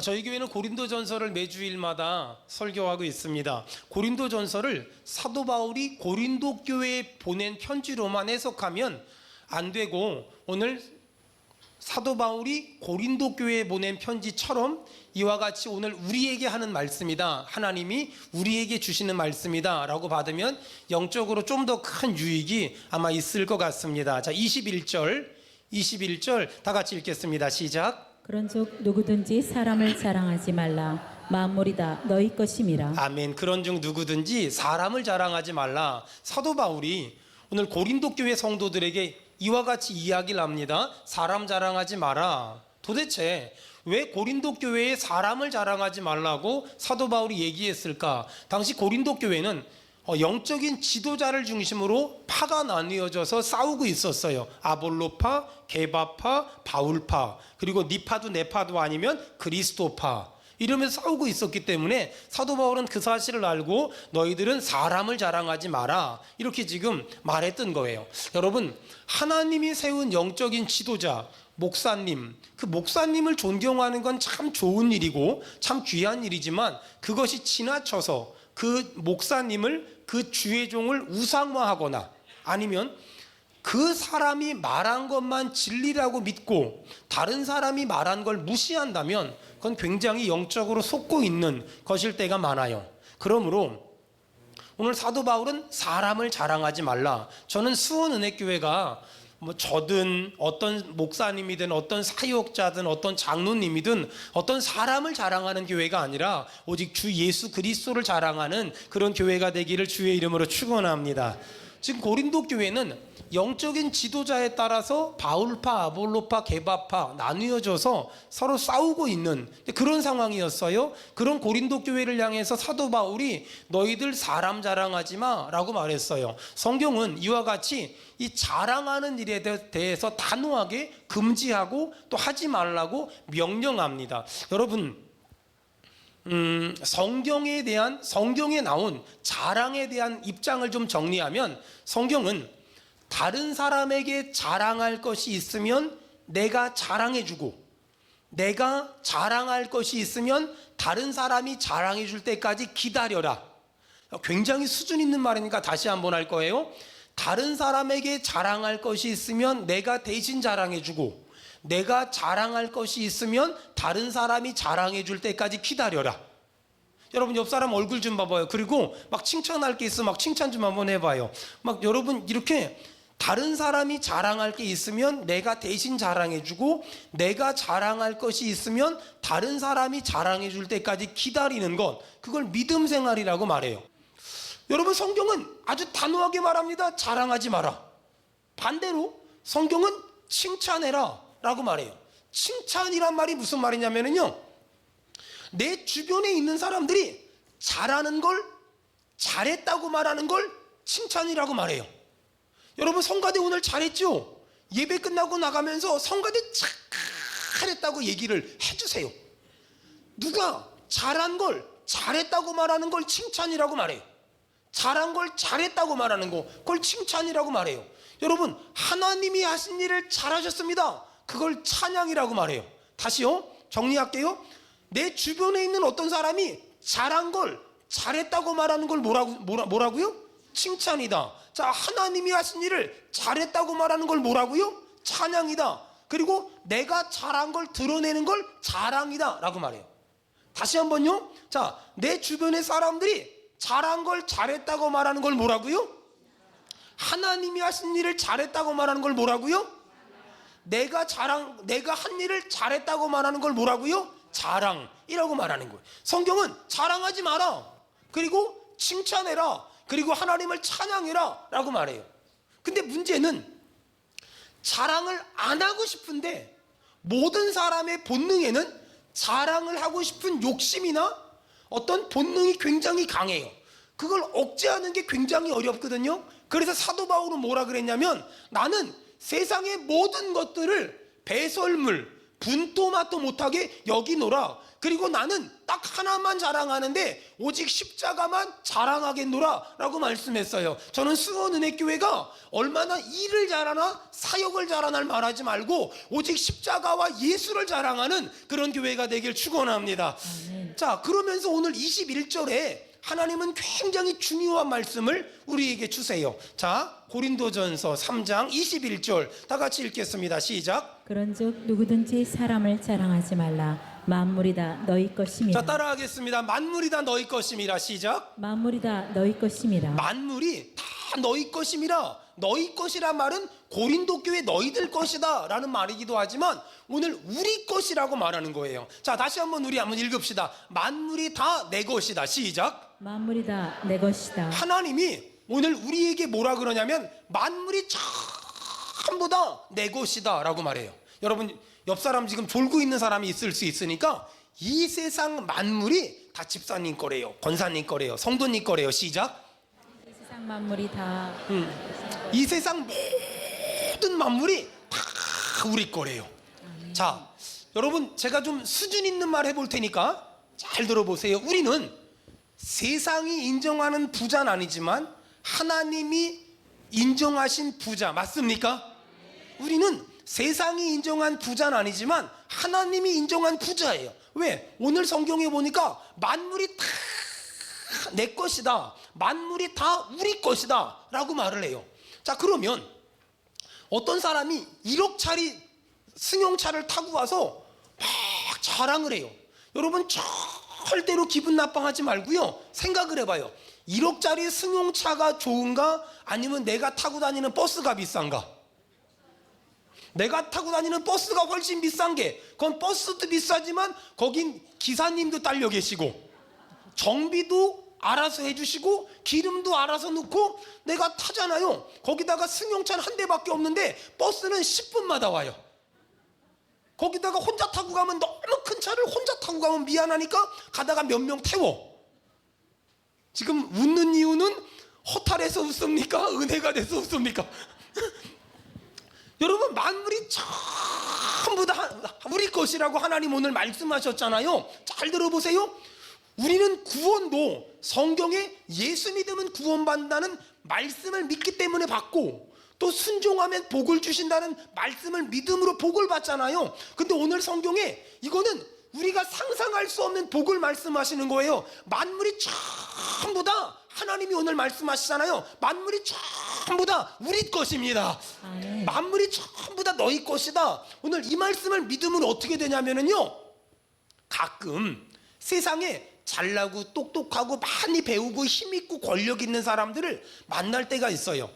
저희 교회는 고린도전서를 매주일마다 설교하고 있습니다. 고린도전서를 사도 바울이 고린도 교회에 보낸 편지로만 해석하면 안 되고, 오늘 사도 바울이 고린도 교회에 보낸 편지처럼 이와 같이 오늘 우리에게 하는 말씀이다, 하나님이 우리에게 주시는 말씀이다 라고 받으면 영적으로 좀 더 큰 유익이 아마 있을 것 같습니다. 자, 21절 다 같이 읽겠습니다. 시작. 그런즉 누구든지 사람을 자랑하지 말라. 만물이 다 너희 것임이라. 아멘. 그런즉 누구든지 사람을 자랑하지 말라. 사도 바울이 오늘 고린도 교회 성도들에게 이와 같이 이야기를 합니다. 사람 자랑하지 마라. 도대체 왜 고린도 교회에 사람을 자랑하지 말라고 사도 바울이 얘기했을까? 당시 고린도 교회는 영적인 지도자를 중심으로 파가 나뉘어져서 싸우고 있었어요. 아볼로파, 게바파, 바울파, 그리고 네 파도 내 파도 아니면 그리스도파, 이러면서 싸우고 있었기 때문에 사도 바울은 그 사실을 알고 너희들은 사람을 자랑하지 마라, 이렇게 지금 말했던 거예요. 여러분, 하나님이 세운 영적인 지도자, 목사님, 그 목사님을 존경하는 건 참 좋은 일이고 참 귀한 일이지만, 그것이 지나쳐서 그 목사님을, 그 주의 종을 우상화하거나 아니면 그 사람이 말한 것만 진리라고 믿고 다른 사람이 말한 걸 무시한다면 그건 굉장히 영적으로 속고 있는 것일 때가 많아요. 그러므로 오늘 사도 바울은 사람을 자랑하지 말라. 저는 수원은혜교회가 저든 어떤 목사님이든 어떤 사역자든 어떤 장로님이든 어떤 사람을 자랑하는 교회가 아니라 오직 주 예수 그리스도를 자랑하는 그런 교회가 되기를 주의 이름으로 축원합니다. 지금 고린도 교회는 영적인 지도자에 따라서 바울파, 아볼로파, 게바파 나뉘어져서 서로 싸우고 있는 그런 상황이었어요. 그런 고린도 교회를 향해서 사도 바울이 너희들 사람 자랑하지 마 라고 말했어요. 성경은 이와 같이 이 자랑하는 일에 대해서 단호하게 금지하고 또 하지 말라고 명령합니다. 여러분, 성경에 나온 자랑에 대한 입장을 좀 정리하면, 성경은 다른 사람에게 자랑할 것이 있으면 내가 자랑해주고, 내가 자랑할 것이 있으면 다른 사람이 자랑해 줄 때까지 기다려라. 굉장히 수준 있는 말이니까 다시 한번 할 거예요. 다른 사람에게 자랑할 것이 있으면 내가 대신 자랑해주고, 내가 자랑할 것이 있으면 다른 사람이 자랑해 줄 때까지 기다려라. 여러분, 옆 사람 얼굴 좀 봐봐요. 그리고 막 칭찬할 게 있으면 막 칭찬 좀 한번 해봐요. 막 여러분, 이렇게 다른 사람이 자랑할 게 있으면 내가 대신 자랑해주고, 내가 자랑할 것이 있으면 다른 사람이 자랑해 줄 때까지 기다리는 것, 그걸 믿음 생활이라고 말해요. 여러분, 성경은 아주 단호하게 말합니다. 자랑하지 마라. 반대로 성경은 칭찬해라 라고 말해요. 칭찬이란 말이 무슨 말이냐면요, 내 주변에 있는 사람들이 잘하는 걸, 잘했다고 말하는 걸 칭찬이라고 말해요. 여러분, 성가대 오늘 잘했죠? 예배 끝나고 나가면서 성가대 잘했다고 얘기를 해주세요. 누가 잘한 걸, 잘했다고 말하는 걸 칭찬이라고 말해요. 잘한 걸 잘했다고 말하는 거, 그걸 칭찬이라고 말해요. 여러분, 하나님이 하신 일을 잘하셨습니다, 그걸 찬양이라고 말해요. 다시요, 정리할게요. 내 주변에 있는 어떤 사람이 잘한 걸, 잘했다고 말하는 걸 뭐라고요? 칭찬이다. 자, 하나님이 하신 일을 잘했다고 말하는 걸 뭐라고요? 찬양이다. 그리고 내가 잘한 걸 드러내는 걸 자랑이다 라고 말해요. 다시 한번요. 자, 내 주변의 사람들이 잘한 걸 잘했다고 말하는 걸 뭐라고요? 하나님이 하신 일을 잘했다고 말하는 걸 뭐라고요? 내가 한 일을 잘했다고 말하는 걸 뭐라고요? 자랑이라고 말하는 거예요. 성경은 자랑하지 마라, 그리고 칭찬해라, 그리고 하나님을 찬양해라 라고 말해요. 근데 문제는 자랑을 안 하고 싶은데, 모든 사람의 본능에는 자랑을 하고 싶은 욕심이나 어떤 본능이 굉장히 강해요. 그걸 억제하는 게 굉장히 어렵거든요. 그래서 사도 바울은 뭐라 그랬냐면, 나는 세상의 모든 것들을 배설물, 분토마토 못하게 여기노라. 그리고 나는 딱 하나만 자랑하는데 오직 십자가만 자랑하겠노라 라고 말씀했어요. 저는 수원은혜교회가 얼마나 일을 잘하나 사역을 잘하나 말하지 말고 오직 십자가와 예수를 자랑하는 그런 교회가 되길 축원합니다. 자, 그러면서 오늘 21절에 하나님은 굉장히 중요한 말씀을 우리에게 주세요. 자, 고린도전서 3장 21절 다 같이 읽겠습니다. 시작. 그런즉 누구든지 사람을 자랑하지 말라. 만물이 다 너희 것임이라. 자, 따라하겠습니다. 만물이 다 너희 것임이라. 시작. 만물이 다 너희 것임이라. 만물이 다 너희 것임이라. 너희 것이란 말은 고린도 교회 너희들 것이다 라는 말이기도 하지만 오늘 우리 것이라고 말하는 거예요. 자, 다시 한번 우리 한번 읽읍시다. 만물이 다 내 것이다. 시작. 만물이 다 내 것이다. 하나님이 오늘 우리에게 뭐라 그러냐면 만물이 전부 다 내 것이다 라고 말해요. 여러분, 옆 사람 지금 졸고 있는 사람이 있을 수 있으니까 이 세상 만물이 다 집사님 거래요, 권사님 거래요, 성도님 거래요. 시작. 이 세상 만물이 다 이 세상 모든 만물이 다 우리 거래요. 자, 여러분, 제가 좀 수준 있는 말 해볼 테니까 잘 들어보세요. 우리는 세상이 인정하는 부자는 아니지만 하나님이 인정하신 부자 맞습니까? 우리는 세상이 인정한 부자는 아니지만 하나님이 인정한 부자예요. 왜? 오늘 성경에 보니까 만물이 다 내 것이다, 만물이 다 우리 것이다 라고 말을 해요. 자, 그러면 어떤 사람이 1억짜리 승용차를 타고 와서 막 자랑을 해요. 여러분, 절대로 기분 나빠하지 말고요, 생각을 해봐요. 1억짜리 승용차가 좋은가 아니면 내가 타고 다니는 버스가 비싼가? 내가 타고 다니는 버스가 훨씬 비싼 게, 그건 버스도 비싸지만 거긴 기사님도 딸려 계시고 정비도 알아서 해주시고 기름도 알아서 넣고 내가 타잖아요. 거기다가 승용차는 한 대밖에 없는데 버스는 10분마다 와요. 거기다가 혼자 타고 가면, 너무 큰 차를 혼자 타고 가면 미안하니까 가다가 몇 명 태워. 지금 웃는 이유는 허탈해서 웃습니까? 은혜가 돼서 웃습니까? 여러분, 만물이 전부 다 우리 것이라고 하나님 오늘 말씀하셨잖아요. 잘 들어보세요. 우리는 구원도 성경에 예수 믿으면 구원받는다는 말씀을 믿기 때문에 받고, 또 순종하면 복을 주신다는 말씀을 믿음으로 복을 받잖아요. 근데 오늘 성경에 이거는 우리가 상상할 수 없는 복을 말씀하시는 거예요. 만물이 전부 다 하나님이 오늘 말씀하시잖아요. 만물이 전부 다 우리 것입니다. 아멘. 만물이 전부 다 너희 것이다. 오늘 이 말씀을 믿으면 어떻게 되냐면요, 가끔 세상에 잘나고 똑똑하고 많이 배우고 힘있고 권력 있는 사람들을 만날 때가 있어요.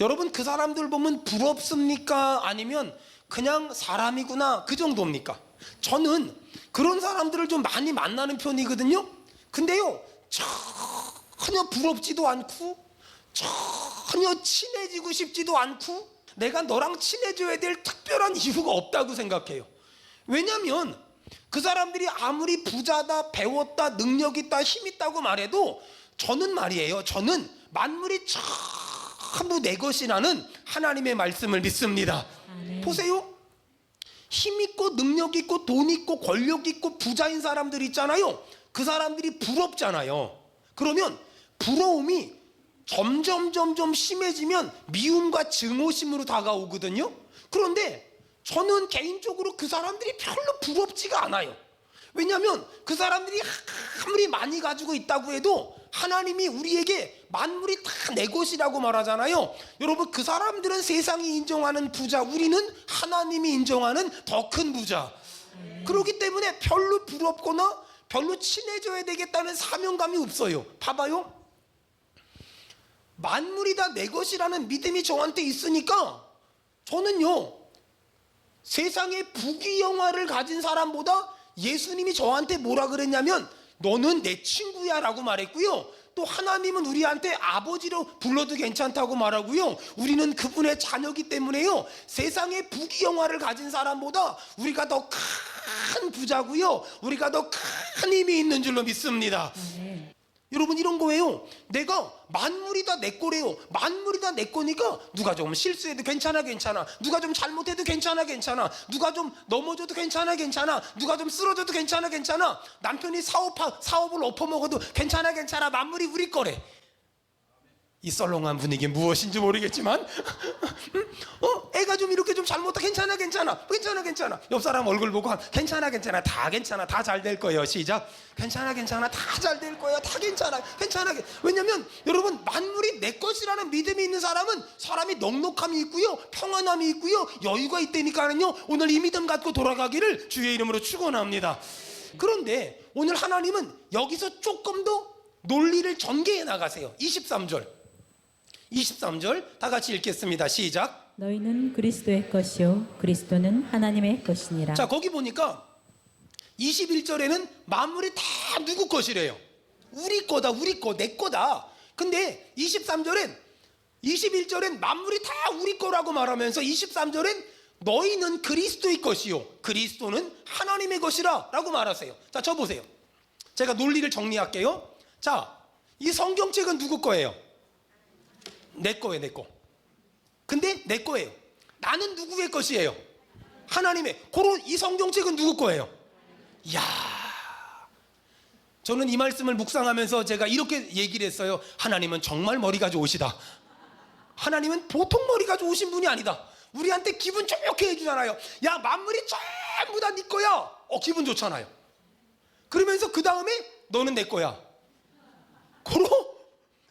여러분, 그 사람들 보면 부럽습니까? 아니면 그냥 사람이구나 그 정도입니까? 저는 그런 사람들을 좀 많이 만나는 편이거든요. 근데요, 전혀 부럽지도 않고 전혀 친해지고 싶지도 않고 내가 너랑 친해져야 될 특별한 이유가 없다고 생각해요. 왜냐면 그 사람들이 아무리 부자다, 배웠다, 능력 있다, 힘 있다고 말해도 저는 말이에요, 저는 만물이 전부 내 것이라는 하나님의 말씀을 믿습니다. 아멘. 보세요, 힘 있고 능력 있고 돈 있고 권력 있고 부자인 사람들 있잖아요. 그 사람들이 부럽잖아요. 그러면 부러움이 점점 심해지면 미움과 증오심으로 다가오거든요. 그런데 저는 개인적으로 그 사람들이 별로 부럽지가 않아요. 왜냐하면 그 사람들이 아무리 많이 가지고 있다고 해도 하나님이 우리에게 만물이 다 내 것이라고 말하잖아요. 여러분, 그 사람들은 세상이 인정하는 부자, 우리는 하나님이 인정하는 더 큰 부자. 그렇기 때문에 별로 부럽거나 별로 친해져야 되겠다는 사명감이 없어요. 봐봐요, 만물이 다 내 것이라는 믿음이 저한테 있으니까 저는요, 세상에 부귀영화를 가진 사람보다 예수님이 저한테 뭐라 그랬냐면 너는 내 친구야 라고 말했고요, 또 하나님은 우리한테 아버지로 불러도 괜찮다고 말하고요, 우리는 그분의 자녀이기 때문에요, 세상에 부귀영화를 가진 사람보다 우리가 더 큰 부자고요, 우리가 더 큰 힘이 있는 줄로 믿습니다. 아멘. 여러분 이런 거예요. 내가 만물이 다 내 거래요. 만물이 다 내 거니까 누가 좀 실수해도 괜찮아. 누가 좀 잘못해도 괜찮아. 누가 좀 넘어져도 괜찮아. 누가 좀 쓰러져도 괜찮아. 남편이 사업을 엎어먹어도 괜찮아. 만물이 우리 거래. 이 썰렁한 분위기 무엇인지 모르겠지만 애가 좀 이렇게 좀 잘못해 괜찮아. 옆 사람 얼굴 보고 괜찮아. 다 잘 될 거예요. 시작. 괜찮아. 다 잘 될 거예요. 다 괜찮아. 왜냐면 여러분 만물이 내 것이라는 믿음이 있는 사람은 사람이 넉넉함이 있고요, 평안함이 있고요, 여유가 있다니까는요. 오늘 이 믿음 갖고 돌아가기를 주의 이름으로 축원합니다. 그런데 오늘 하나님은 여기서 조금 더 논리를 전개해 나가세요. 23절 다 같이 읽겠습니다. 시작. 너희는 그리스도의 것이요 그리스도는 하나님의 것이니라. 자, 거기 보니까 21절에는 만물이 다 누구 것이래요. 우리 거다, 내 거다. 근데 21절엔 만물이 다 우리 거라고 말하면서 23절엔 너희는 그리스도의 것이요 그리스도는 하나님의 것이라 라고 말하세요. 자, 저 보세요. 제가 논리를 정리할게요. 자, 이 성경책은 누구 거예요? 내 거예요, 내 거. 근데 내 거예요. 나는 누구의 것이에요? 하나님의. 고로 이 성경책은 누구 거예요? 이야, 저는 이 말씀을 묵상하면서 제가 이렇게 얘기를 했어요. 하나님은 정말 머리가 좋으시다. 하나님은 보통 머리가 좋으신 분이 아니다. 우리한테 기분 좋게 해주잖아요. 야, 만물이 전부 다 네 거야. 기분 좋잖아요. 그러면서 그 다음에 너는 내 거야. 고로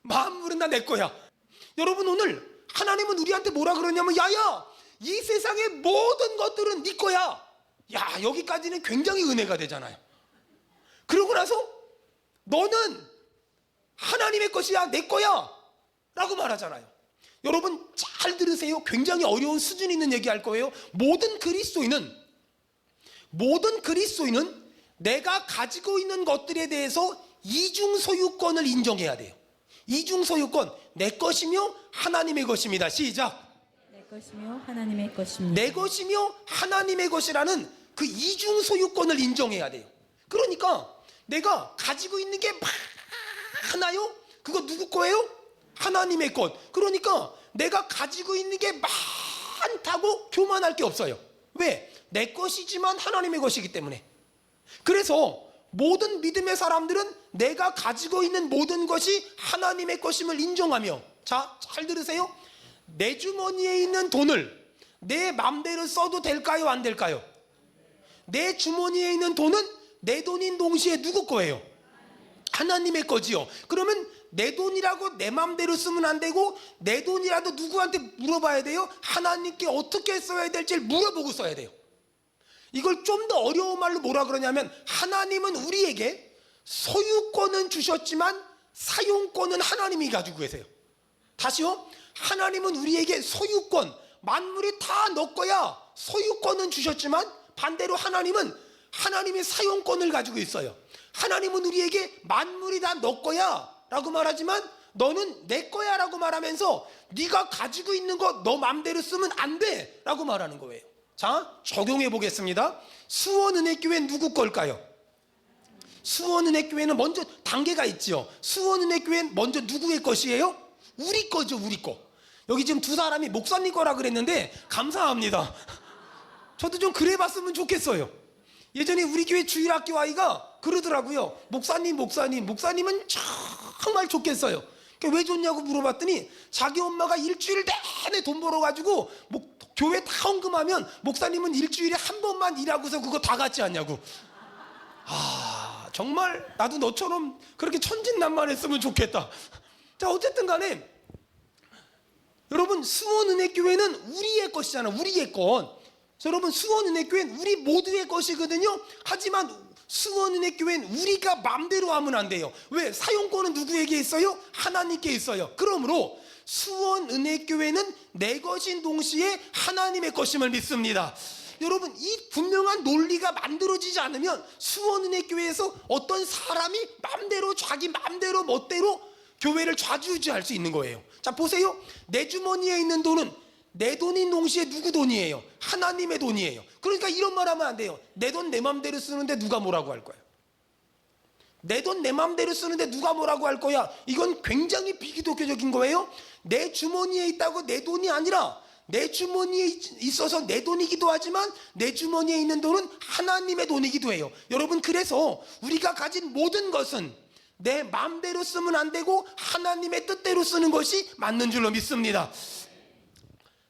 만물은 다 내 거야. 여러분 오늘 하나님은 우리한테 뭐라 그러냐면 야야, 이 세상의 모든 것들은 네 거야. 야, 여기까지는 굉장히 은혜가 되잖아요. 그러고 나서 너는 하나님의 것이야, 내 거야 라고 말하잖아요. 여러분 잘 들으세요. 굉장히 어려운 수준 있는 얘기 할 거예요. 모든 그리스도인은 내가 가지고 있는 것들에 대해서 이중 소유권을 인정해야 돼요. 이중 소유권, 내 것이며 하나님의 것입니다. 시작. 내 것이며 하나님의 것입니다. 내 것이며 하나님의 것이라는 그 이중 소유권을 인정해야 돼요. 그러니까 내가 가지고 있는 게 많아요. 그거 누구 거예요? 하나님의 것. 그러니까 내가 가지고 있는 게 많다고 교만할 게 없어요. 왜? 내 것이지만 하나님의 것이기 때문에. 그래서 모든 믿음의 사람들은 내가 가지고 있는 모든 것이 하나님의 것임을 인정하며, 자, 잘 들으세요. 내 주머니에 있는 돈을 내 맘대로 써도 될까요? 안 될까요? 내 주머니에 있는 돈은 내 돈인 동시에 누구 거예요? 하나님의 거지요. 그러면 내 돈이라고 내 맘대로 쓰면 안 되고, 내 돈이라도 누구한테 물어봐야 돼요? 하나님께 어떻게 써야 될지 물어보고 써야 돼요. 이걸 좀 더 어려운 말로 뭐라 그러냐면, 하나님은 우리에게 소유권은 주셨지만 사용권은 하나님이 가지고 계세요. 다시요. 하나님은 우리에게 소유권, 만물이 다 너 거야, 소유권은 주셨지만 반대로 하나님은 하나님의 사용권을 가지고 있어요. 하나님은 우리에게 만물이 다 너 거야 라고 말하지만 너는 내 거야 라고 말하면서 네가 가지고 있는 거 너 맘대로 쓰면 안 돼 라고 말하는 거예요. 자, 적용해 보겠습니다. 수원은혜교회는 누구 걸까요? 수원은혜교회는 먼저 단계가 있죠. 수원은혜교회는 먼저 누구의 것이에요? 우리 거죠, 우리 거. 여기 지금 두 사람이 목사님 거라 그랬는데 감사합니다. 저도 좀 그래 봤으면 좋겠어요. 예전에 우리 교회 주일학교 아이가 그러더라고요. 목사님은 정말 좋겠어요. 왜 좋냐고 물어봤더니 자기 엄마가 일주일 내내 돈 벌어가지고 교회 다 헌금하면 목사님은 일주일에 한 번만 일하고서 그거 다 갖지 않냐고. 아, 정말 나도 너처럼 그렇게 천진난만했으면 좋겠다. 자, 어쨌든 간에 여러분, 수원은혜교회는 우리의 것이잖아. 우리의 것. 여러분, 수원은혜교회는 우리 모두의 것이거든요. 하지만 수원은혜교회는 우리가 맘대로 하면 안 돼요. 왜? 사용권은 누구에게 있어요? 하나님께 있어요. 그러므로 수원은혜교회는 내 것인 동시에 하나님의 것임을 믿습니다. 여러분, 이 분명한 논리가 만들어지지 않으면 수원은혜교회에서 어떤 사람이 맘대로, 자기 맘대로 멋대로 교회를 좌지우지할 수 있는 거예요. 자, 보세요. 내 주머니에 있는 돈은 내 돈인 동시에 누구 돈이에요? 하나님의 돈이에요. 그러니까 이런 말 하면 안 돼요. 내 돈 내 맘대로 쓰는데 누가 뭐라고 할 거예요? 내 돈 내 맘대로 쓰는데 누가 뭐라고 할 거야. 이건 굉장히 비기독교적인 거예요. 내 주머니에 있다고 내 돈이 아니라 내 주머니에 있어서 내 돈이기도 하지만 내 주머니에 있는 돈은 하나님의 돈이기도 해요. 여러분, 그래서 우리가 가진 모든 것은 내 맘대로 쓰면 안 되고 하나님의 뜻대로 쓰는 것이 맞는 줄로 믿습니다.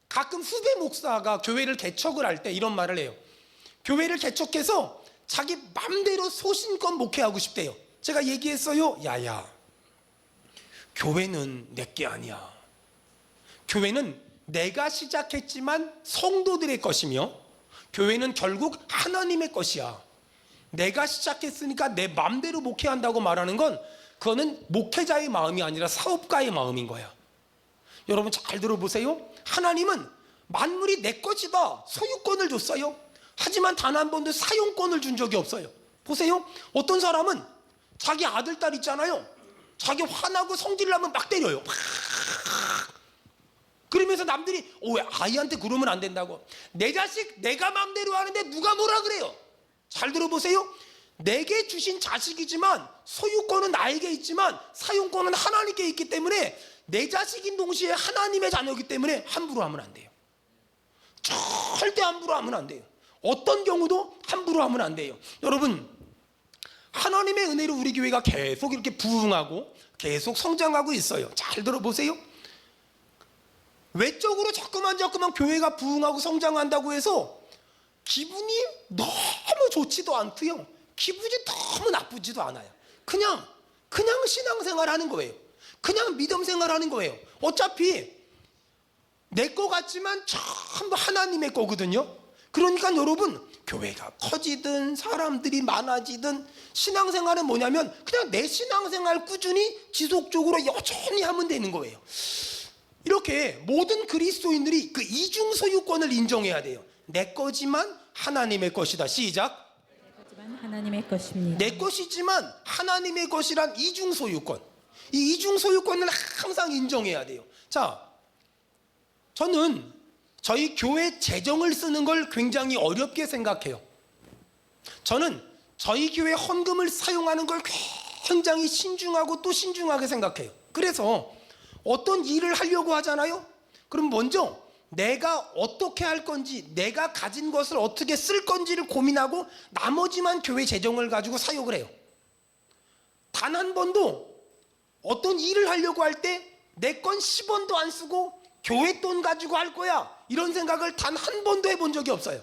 가끔 후배 목사가 교회를 개척을 할 때 이런 말을 해요. 교회를 개척해서 자기 맘대로 소신껏 목회하고 싶대요. 제가 얘기했어요. 야야, 교회는 내게 아니야. 교회는 내가 시작했지만 성도들의 것이며 교회는 결국 하나님의 것이야. 내가 시작했으니까 내 맘대로 목회한다고 말하는 건 그거는 목회자의 마음이 아니라 사업가의 마음인 거야. 여러분 잘 들어보세요. 하나님은 만물이 내 것이다 소유권을 줬어요. 하지만 단 한 번도 사용권을 준 적이 없어요. 보세요. 어떤 사람은 자기 아들, 딸 있잖아요. 자기 화나고 성질나면 막 때려요. 그러면서 남들이 왜 아이한테 그러면 안 된다고. 내 자식 내가 마음대로 하는데 누가 뭐라 그래요. 잘 들어보세요. 내게 주신 자식이지만 소유권은 나에게 있지만 사용권은 하나님께 있기 때문에 내 자식인 동시에 하나님의 자녀이기 때문에 함부로 하면 안 돼요. 절대 함부로 하면 안 돼요. 어떤 경우도 함부로 하면 안 돼요. 여러분, 하나님의 은혜로 우리 교회가 계속 이렇게 부흥하고 계속 성장하고 있어요. 잘 들어보세요. 외적으로 자꾸만 교회가 부흥하고 성장한다고 해서 기분이 너무 좋지도 않고요. 기분이 너무 나쁘지도 않아요. 그냥 신앙생활 하는 거예요. 그냥 믿음 생활 하는 거예요. 어차피 내 거 같지만 전부 하나님의 거거든요. 그러니까 여러분, 교회가 커지든 사람들이 많아지든 신앙생활은 뭐냐면 그냥 내 신앙생활 꾸준히 지속적으로 여전히 하면 되는 거예요. 이렇게 모든 그리스도인들이 그 이중 소유권을 인정해야 돼요. 내 거지만 하나님의 것이다. 시작. 하나님의 것입니다. 내 것이지만 하나님의 것이란 이중 소유권. 이 이중 소유권을 항상 인정해야 돼요. 자, 저는 저희 교회 재정을 쓰는 걸 굉장히 어렵게 생각해요. 저는 저희 교회 헌금을 사용하는 걸 굉장히 신중하고 또 신중하게 생각해요. 그래서 어떤 일을 하려고 하잖아요. 그럼 먼저 내가 어떻게 할 건지, 내가 가진 것을 어떻게 쓸 건지를 고민하고 나머지만 교회 재정을 가지고 사용을 해요. 단 한 번도 어떤 일을 하려고 할 때 내 건 10원도 안 쓰고 교회 돈 가지고 할 거야, 이런 생각을 단 한 번도 해본 적이 없어요.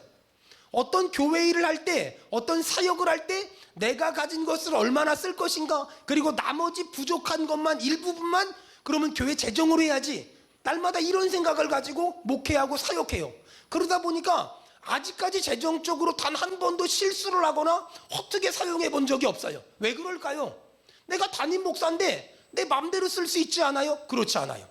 어떤 교회 일을 할 때, 어떤 사역을 할 때 내가 가진 것을 얼마나 쓸 것인가, 그리고 나머지 부족한 것만 일부분만 그러면 교회 재정으로 해야지, 날마다 이런 생각을 가지고 목회하고 사역해요. 그러다 보니까 아직까지 재정적으로 단 한 번도 실수를 하거나 허투게 사용해 본 적이 없어요. 왜 그럴까요? 내가 담임 목사인데 내 맘대로 쓸 수 있지 않아요? 그렇지 않아요.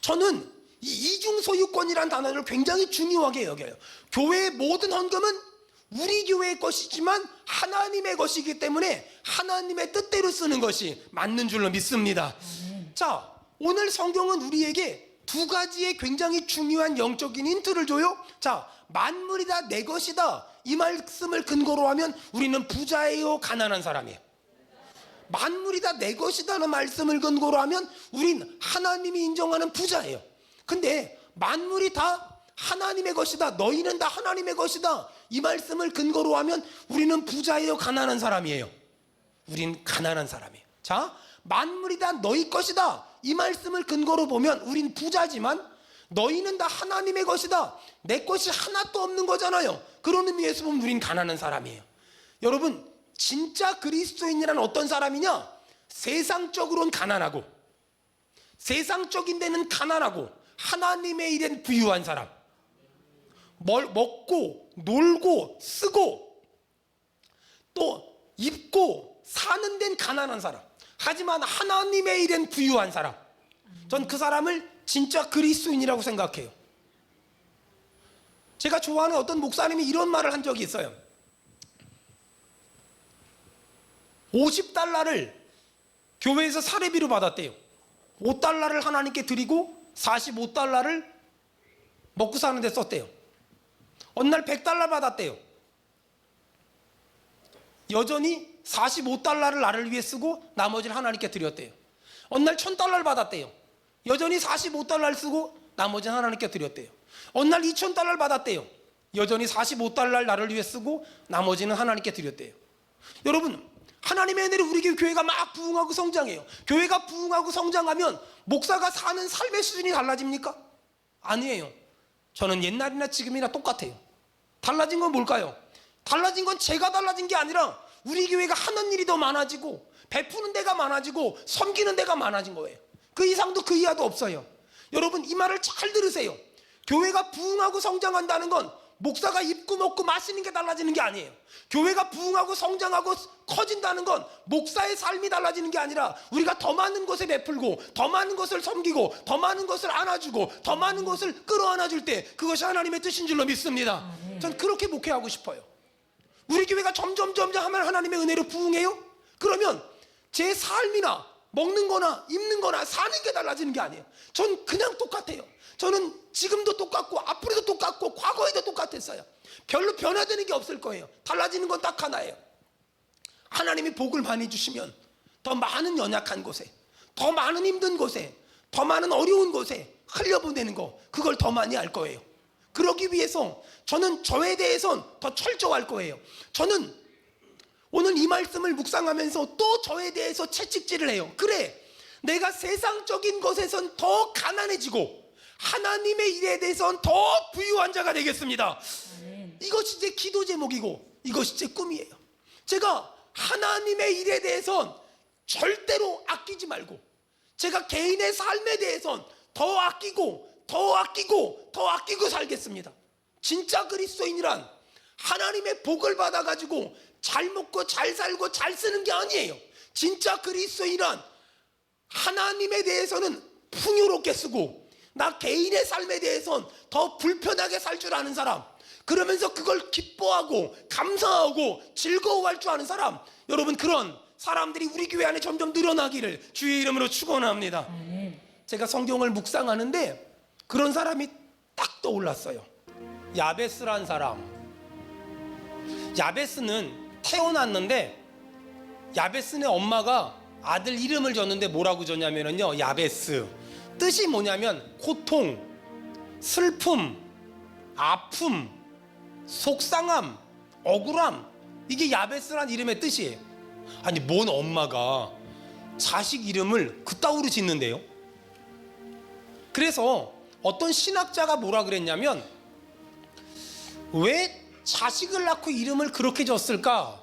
저는 이 이중 소유권이란 단어를 굉장히 중요하게 여겨요. 교회의 모든 헌금은 우리 교회의 것이지만 하나님의 것이기 때문에 하나님의 뜻대로 쓰는 것이 맞는 줄로 믿습니다. 자, 오늘 성경은 우리에게 두 가지의 굉장히 중요한 영적인 힌트를 줘요. 자, 만물이 다 내 것이다, 이 말씀을 근거로 하면 우리는 부자예요, 가난한 사람이에요? 만물이 다 내 것이다는 말씀을 근거로 하면 우린 하나님이 인정하는 부자예요. 근데 만물이 다 하나님의 것이다, 너희는 다 하나님의 것이다, 이 말씀을 근거로 하면 우리는 부자예요, 가난한 사람이에요? 우린 가난한 사람이에요. 자, 만물이 다 너희 것이다, 이 말씀을 근거로 보면 우린 부자지만 너희는 다 하나님의 것이다, 내 것이 하나도 없는 거잖아요. 그런 의미에서 보면 우린 가난한 사람이에요. 여러분, 진짜 그리스도인이란 어떤 사람이냐? 세상적으로는 가난하고, 세상적인 데는 가난하고 하나님의 일엔 부유한 사람. 먹고 놀고 쓰고 또 입고 사는 데는 가난한 사람, 하지만 하나님의 일엔 부유한 사람, 전 그 사람을 진짜 그리스도인이라고 생각해요. 제가 좋아하는 어떤 목사님이 이런 말을 한 적이 있어요. 50달러를 교회에서 사례비로 받았대요. 5달러를 하나님께 드리고 45달러를 먹고 사는 데 썼대요. 어느 날 100달러 받았대요. 여전히 45달러를 나를 위해 쓰고 나머지를 하나님께 드렸대요. 어느 날 1000달러를 받았대요. 여전히 45달러를 쓰고 나머지는 하나님께 드렸대요. 어느 날 2000달러를 받았대요. 여전히 45달러를 나를 위해 쓰고 나머지는 하나님께 드렸대요. 여러분, 하나님의 은혜로 우리 교회가 막 부흥하고 성장해요. 교회가 부흥하고 성장하면 목사가 사는 삶의 수준이 달라집니까? 아니에요. 저는 옛날이나 지금이나 똑같아요. 달라진 건 뭘까요? 달라진 건 제가 달라진 게 아니라 우리 교회가 하는 일이 더 많아지고 베푸는 데가 많아지고 섬기는 데가 많아진 거예요. 그 이상도 그 이하도 없어요. 여러분, 이 말을 잘 들으세요. 교회가 부흥하고 성장한다는 건 목사가 입고 먹고 마시는 게 달라지는 게 아니에요. 교회가 부흥하고 성장하고 커진다는 건 목사의 삶이 달라지는 게 아니라 우리가 더 많은 곳에 베풀고 더 많은 것을 섬기고 더 많은 것을 안아주고 더 많은 것을 끌어안아줄 때 그것이 하나님의 뜻인 줄로 믿습니다. 전 그렇게 목회하고 싶어요. 우리 교회가 점점 하면 하나님의 은혜로 부흥해요? 그러면 제 삶이나 먹는 거나 입는 거나 사는 게 달라지는 게 아니에요. 전 그냥 똑같아요. 저는 지금도 똑같고 앞으로도 똑같고 과거에도 똑같았어요. 별로 변화되는 게 없을 거예요. 달라지는 건 딱 하나예요. 하나님이 복을 많이 주시면 더 많은 연약한 곳에, 더 많은 힘든 곳에, 더 많은 어려운 곳에 흘려보내는 거, 그걸 더 많이 할 거예요. 그러기 위해서 저는 저에 대해선 더 철저할 거예요. 저는 오늘 이 말씀을 묵상하면서 또 저에 대해서 채찍질을 해요. 그래, 내가 세상적인 것에선 더 가난해지고 하나님의 일에 대해서는 더 부유한 자가 되겠습니다. 이것이 제 기도 제목이고 이것이 제 꿈이에요. 제가 하나님의 일에 대해서는 절대로 아끼지 말고 제가 개인의 삶에 대해서는 더 아끼고 살겠습니다. 진짜 그리스도인이란 하나님의 복을 받아가지고 잘 먹고 잘 살고 잘 쓰는 게 아니에요. 진짜 그리스도인이란 하나님에 대해서는 풍요롭게 쓰고 나 개인의 삶에 대해서는 더 불편하게 살 줄 아는 사람, 그러면서 그걸 기뻐하고 감사하고 즐거워할 줄 아는 사람, 여러분, 그런 사람들이 우리 교회 안에 점점 늘어나기를 주의 이름으로 축원합니다. 제가 성경을 묵상하는데 그런 사람이 딱 떠올랐어요. 야베스란 사람. 야베스는 태어났는데 야베스네 엄마가 아들 이름을 줬는데 뭐라고 줬냐면요, 야베스. 뜻이 뭐냐면 고통, 슬픔, 아픔, 속상함, 억울함, 이게 야베스란 이름의 뜻이에요. 아니, 뭔 엄마가 자식 이름을 그따위로 짓는데요? 그래서 어떤 신학자가 뭐라 그랬냐면, 왜 자식을 낳고 이름을 그렇게 줬을까?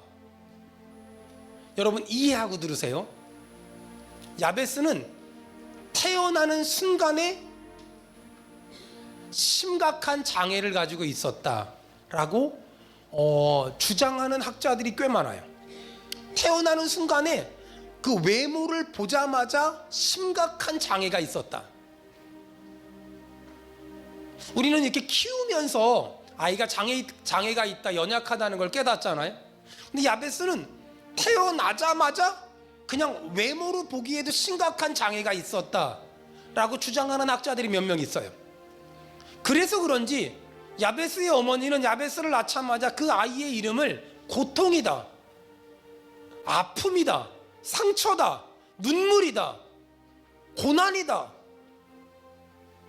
여러분, 이해하고 들으세요. 야베스는 태어나는 순간에 심각한 장애를 가지고 있었다라고 주장하는 학자들이 꽤 많아요. 태어나는 순간에 그 외모를 보자마자 심각한 장애가 있었다. 우리는 이렇게 키우면서 아이가 장애가 있다, 연약하다는 걸 깨닫잖아요. 근데 야베스는 태어나자마자 그냥 외모로 보기에도 심각한 장애가 있었다라고 주장하는 학자들이 몇 명 있어요. 그래서 그런지 야베스의 어머니는 야베스를 낳자마자 그 아이의 이름을 고통이다, 아픔이다, 상처다, 눈물이다, 고난이다,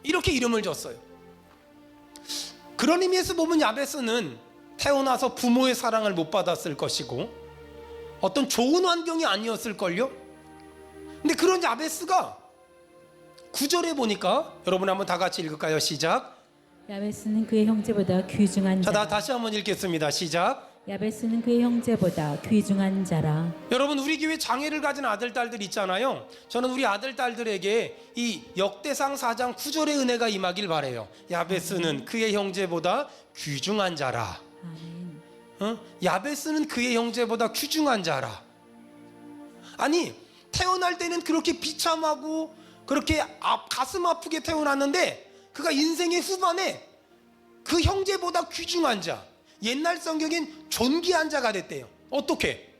이렇게 이름을 줬어요. 그런 의미에서 보면 야베스는 태어나서 부모의 사랑을 못 받았을 것이고 어떤 좋은 환경이 아니었을걸요? 근데 그런 야베스가 9절에 보니까, 여러분 한번 다 같이 읽을까요? 시작. 야베스는 그의 형제보다 귀중한 자, 자라. 다시 한번 읽겠습니다. 시작. 야베스는 그의 형제보다 귀중한 자라. 여러분, 우리 교회 장애를 가진 아들, 딸들 있잖아요. 저는 우리 아들, 딸들에게 이 역대상 4장 9절의 은혜가 임하길 바라요. 야베스는 그의 형제보다 귀중한 자라. 야베스는 그의 형제보다 귀중한 자라. 아니, 태어날 때는 그렇게 비참하고 그렇게 가슴 아프게 태어났는데 그가 인생의 후반에 그 형제보다 귀중한 자, 옛날 성경엔 존귀한 자가 됐대요. 어떻게?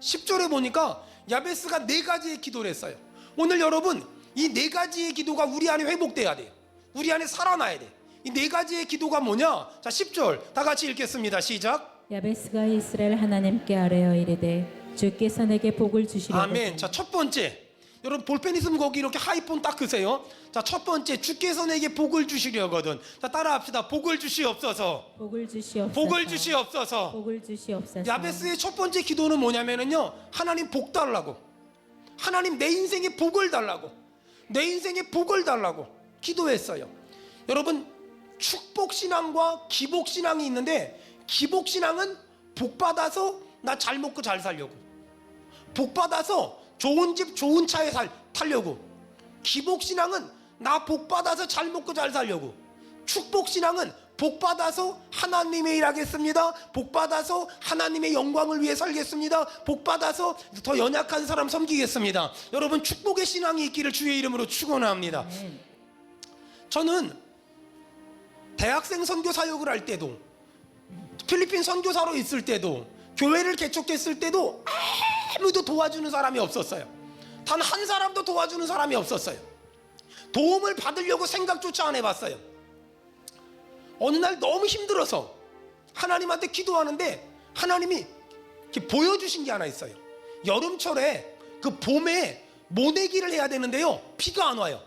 10절에 보니까 야베스가 4가지의 기도를 했어요. 오늘 여러분, 이 4가지의 기도가 우리 안에 회복돼야 돼요. 우리 안에 살아나야 돼. 이 4가지의 기도가 뭐냐? 자, 10절 다 같이 읽겠습니다. 시작. 야베스가 이스라엘 하나님께 아뢰어 이르되 주께서 내게 복을 주시려거든. 아멘. 자, 첫 번째, 여러분 볼펜 있으면 거기 이렇게 하이폰 닦으세요. 자, 첫 번째, 주께서 내게 복을 주시려거든. 자, 따라합시다. 복을 주시옵소서. 복을 주시옵소서. 복을 주시옵소서. 복을 주시옵소서. 야베스의 첫 번째 기도는 뭐냐면은요, 하나님 복 달라고, 하나님 내 인생에 복을 달라고, 내 인생에 복을 달라고 기도했어요. 여러분, 축복신앙과 기복신앙이 있는데, 기복신앙은 복 받아서 나 잘 먹고 잘 살려고, 복 받아서 좋은 집 좋은 차에 타려고. 기복신앙은 나 복 받아서 잘 먹고 잘 살려고. 축복신앙은 복 받아서 하나님의 일 하겠습니다, 복 받아서 하나님의 영광을 위해 살겠습니다, 복 받아서 더 연약한 사람 섬기겠습니다. 여러분, 축복의 신앙이 있기를 주의 이름으로 축원합니다. 저는 대학생 선교 사역을 할 때도, 필리핀 선교사로 있을 때도, 교회를 개척했을 때도 아무도 도와주는 사람이 없었어요. 단 한 사람도 도와주는 사람이 없었어요. 도움을 받으려고 생각조차 안 해봤어요. 어느 날 너무 힘들어서 하나님한테 기도하는데 하나님이 이렇게 보여주신 게 하나 있어요. 여름철에 그 봄에 모내기를 해야 되는데요, 비가 안 와요.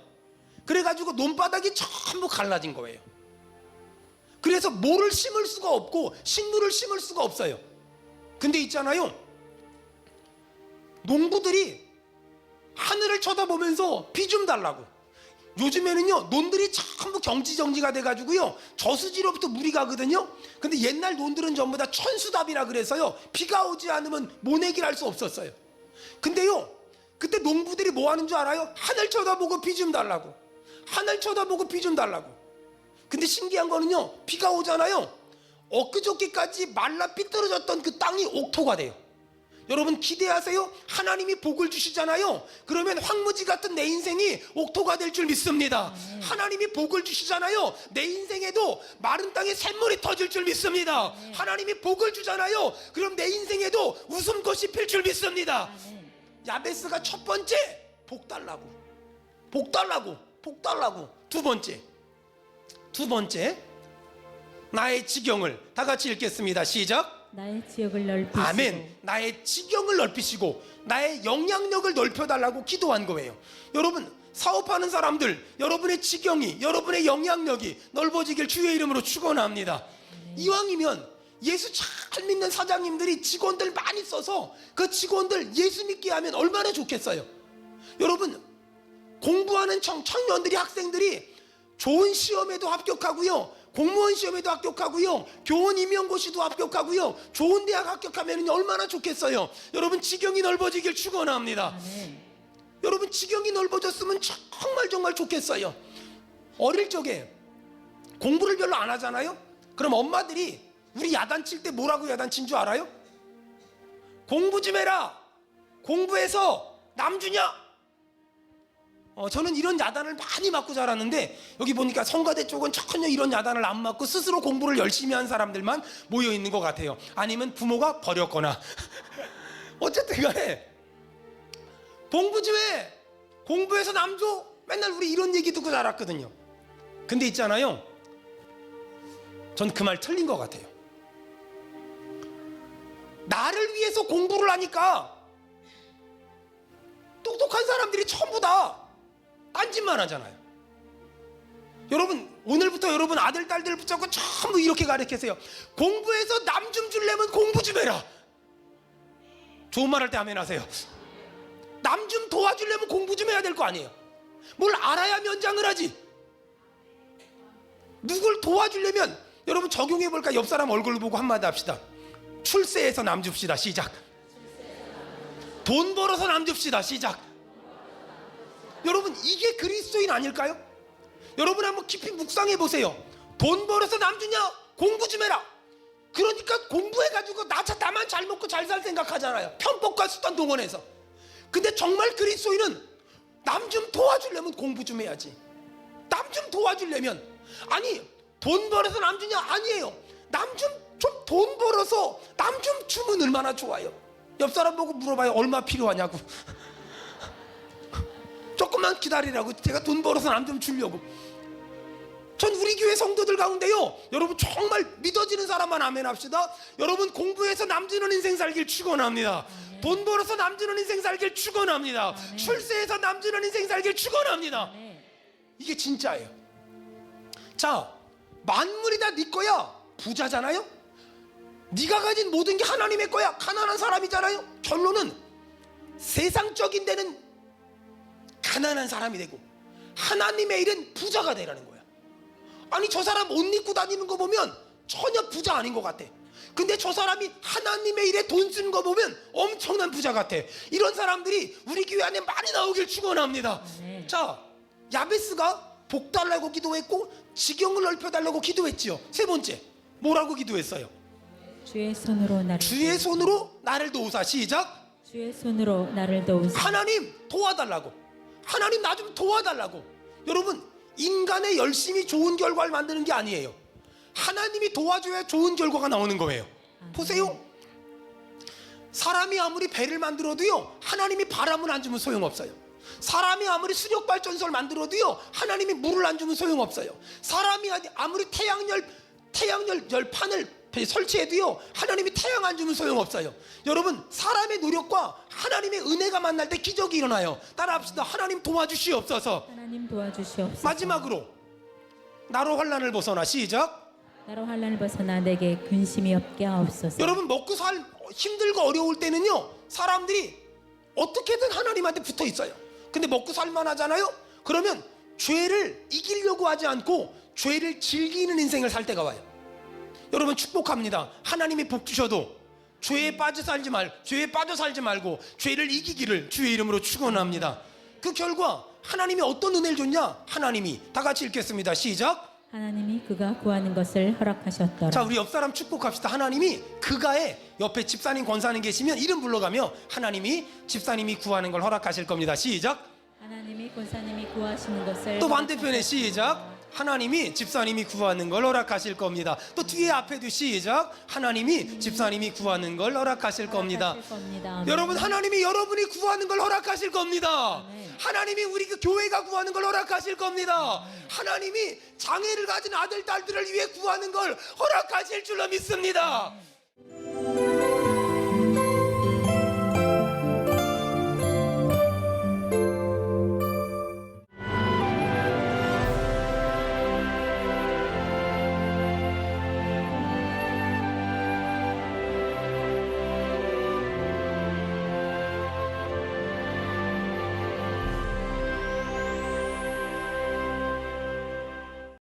그래가지고 논바닥이 전부 갈라진 거예요. 그래서 뭐를 심을 수가 없고 식물을 심을 수가 없어요. 근데 있잖아요, 농부들이 하늘을 쳐다보면서 비 좀 달라고. 요즘에는요, 논들이 전부 경지정지가 돼가지고요, 저수지로부터 물이 가거든요. 근데 옛날 논들은 전부 다 천수답이라 그래서요, 비가 오지 않으면 모내기를 할 수 없었어요. 근데요, 그때 농부들이 뭐 하는 줄 알아요? 하늘 쳐다보고 비 좀 달라고, 하늘 쳐다보고 비 좀 달라고. 근데 신기한 거는요, 비가 오잖아요, 엊그저께까지 말라 삐뚤어졌던 그 땅이 옥토가 돼요. 여러분, 기대하세요. 하나님이 복을 주시잖아요. 그러면 황무지 같은 내 인생이 옥토가 될 줄 믿습니다. 하나님이 복을 주시잖아요. 내 인생에도 마른 땅에 샘물이 터질 줄 믿습니다. 하나님이 복을 주잖아요. 그럼 내 인생에도 웃음꽃이 필 줄 믿습니다. 야베스가 첫 번째, 복 달라고, 복 달라고, 복 달라고. 두 번째, 나의 지경을, 다 같이 읽겠습니다. 시작. 나의 지역을 넓히시고. 아멘. 나의 지경을 넓히시고 나의 영향력을 넓혀달라고 기도한 거예요. 여러분, 사업하는 사람들, 여러분의 지경이, 여러분의 영향력이 넓어지길 주의 이름으로 축원합니다. 이왕이면 예수 잘 믿는 사장님들이 직원들 많이 써서 그 직원들 예수 믿게 하면 얼마나 좋겠어요. 여러분, 공부하는 청년들이, 학생들이 좋은 시험에도 합격하고요, 공무원 시험에도 합격하고요, 교원 임용고시도 합격하고요, 좋은 대학 합격하면 얼마나 좋겠어요. 여러분, 지경이 넓어지길 축원합니다. 여러분, 지경이 넓어졌으면 정말 좋겠어요. 어릴 적에 공부를 별로 안 하잖아요. 그럼 엄마들이 우리 야단칠 때 뭐라고 야단친 줄 알아요? 공부 좀 해라, 공부해서 남 주냐? 저는 이런 야단을 많이 맞고 자랐는데, 여기 보니까 성가대 쪽은 전혀 이런 야단을 안 맞고 스스로 공부를 열심히 한 사람들만 모여 있는 것 같아요. 아니면 부모가 버렸거나 어쨌든 간에 공부 좀 해, 공부해서 남 줘, 맨날 우리 이런 얘기 듣고 자랐거든요. 근데 있잖아요, 전 그 말 틀린 것 같아요. 나를 위해서 공부를 하니까 똑똑한 사람들이 전부 다 딴짓만 하잖아요. 여러분, 오늘부터 여러분 아들, 딸들 붙잡고 전부 이렇게 가르치세요. 공부해서 남 좀 주려면 공부 좀 해라. 좋은 말 할 때 아멘 하세요. 남 좀 도와주려면 공부 좀 해야 될 거 아니에요. 뭘 알아야 면장을 하지. 누굴 도와주려면, 여러분 적용해볼까? 옆 사람 얼굴 보고 한마디 합시다. 출세해서 남 줍시다. 시작. 돈 벌어서 남 줍시다. 시작. 여러분, 이게 그리스도인 아닐까요? 여러분 한번 깊이 묵상해 보세요. 돈 벌어서 남 주냐? 공부 좀 해라. 그러니까 공부해가지고 나만 잘 먹고 잘 살 생각하잖아요. 편법과 수단 동원해서. 근데 정말 그리스도인은 남 좀 도와주려면 공부 좀 해야지. 남 좀 도와주려면, 아니 돈 벌어서 남 주냐? 아니에요. 남 좀 돈 벌어서 남 좀 주면 얼마나 좋아요. 옆 사람 보고 물어봐요. 얼마 필요하냐고. 조금만 기다리라고. 제가 돈 벌어서 남 좀 주려고. 전 우리 교회 성도들 가운데요, 여러분 정말 믿어지는 사람만 아멘 합시다. 여러분, 공부해서 남 주는 인생 살길 축원합니다. 돈 벌어서 남주는 인생 살길 축원합니다. 아멘. 출세해서 남주는 인생 살길 축원합니다. 아멘. 이게 진짜예요. 자, 만물이 다 네 거야. 부자잖아요. 네가 가진 모든 게 하나님의 거야. 가난한 사람이잖아요. 결론은 세상적인 데는 가난한 사람이 되고 하나님의 일은 부자가 되라는 거야. 아니 저 사람 옷 입고 다니는 거 보면 전혀 부자 아닌 것 같아. 근데 저 사람이 하나님의 일에 돈 쓰는 거 보면 엄청난 부자 같아. 이런 사람들이 우리 교회 안에 많이 나오길 축원합니다. 네. 자, 야베스가 복 달라고 기도했고 지경을 넓혀달라고 기도했지요. 세 번째 뭐라고 기도했어요? 주의 손으로 나를 주의 손으로 나를 도우사. 시작. 주의 손으로 나를 도우사. 하나님 도와달라고. 하나님 나 좀 도와달라고. 여러분, 인간의 열심히 좋은 결과를 만드는 게 아니에요. 하나님이 도와줘야 좋은 결과가 나오는 거예요. 보세요. 사람이 아무리 배를 만들어도요, 하나님이 바람을 안 주면 소용없어요. 사람이 아무리 수력발전소를 만들어도요, 하나님이 물을 안 주면 소용없어요. 사람이 아무리 태양열판을 설치해도요, 하나님이 태양 안 주면 소용없어요. 여러분, 사람의 노력과 하나님의 은혜가 만날 때 기적이 일어나요. 따라합시다. 하나님 도와주시옵소서. 하나님 도와주시옵소서. 마지막으로 나로 환난을 벗어나. 시작. 나로 환난을 벗어나 내게 근심이 없게 하옵소서. 여러분, 먹고 살 힘들고 어려울 때는요, 사람들이 어떻게든 하나님한테 붙어 있어요. 근데 먹고 살만 하잖아요. 그러면 죄를 이기려고 하지 않고 죄를 즐기는 인생을 살 때가 와요. 여러분, 축복합니다. 하나님이 복 주셔도 죄에 빠져 살지 말고 죄를 이기기를 주의 이름으로 축원합니다. 그 결과 하나님이 어떤 은혜를 줬냐? 하나님이, 다 같이 읽겠습니다. 시작. 하나님이 그가 구하는 것을 허락하셨더라. 자, 우리 옆 사람 축복합시다. 하나님이 그가의 옆에 집사님, 권사님 계시면 이름 불러가며 하나님이 집사님이 구하는 걸 허락하실 겁니다. 시작. 하나님이 권사님이 구하시는 것을 또 반대편에 시작. 하나님이 집사님이 구하는 걸 허락하실 겁니다. 또 뒤에 앞에도 시작. 하나님이 집사님이 구하는 걸 허락하실 겁니다. 허락하실 겁니다. 여러분, 하나님이 여러분이 구하는 걸 허락하실 겁니다. 아멘. 하나님이 우리 그 교회가 구하는 걸 허락하실 겁니다. 하나님이 장애를 가진 아들, 딸들을 위해 구하는 걸 허락하실 줄로 믿습니다.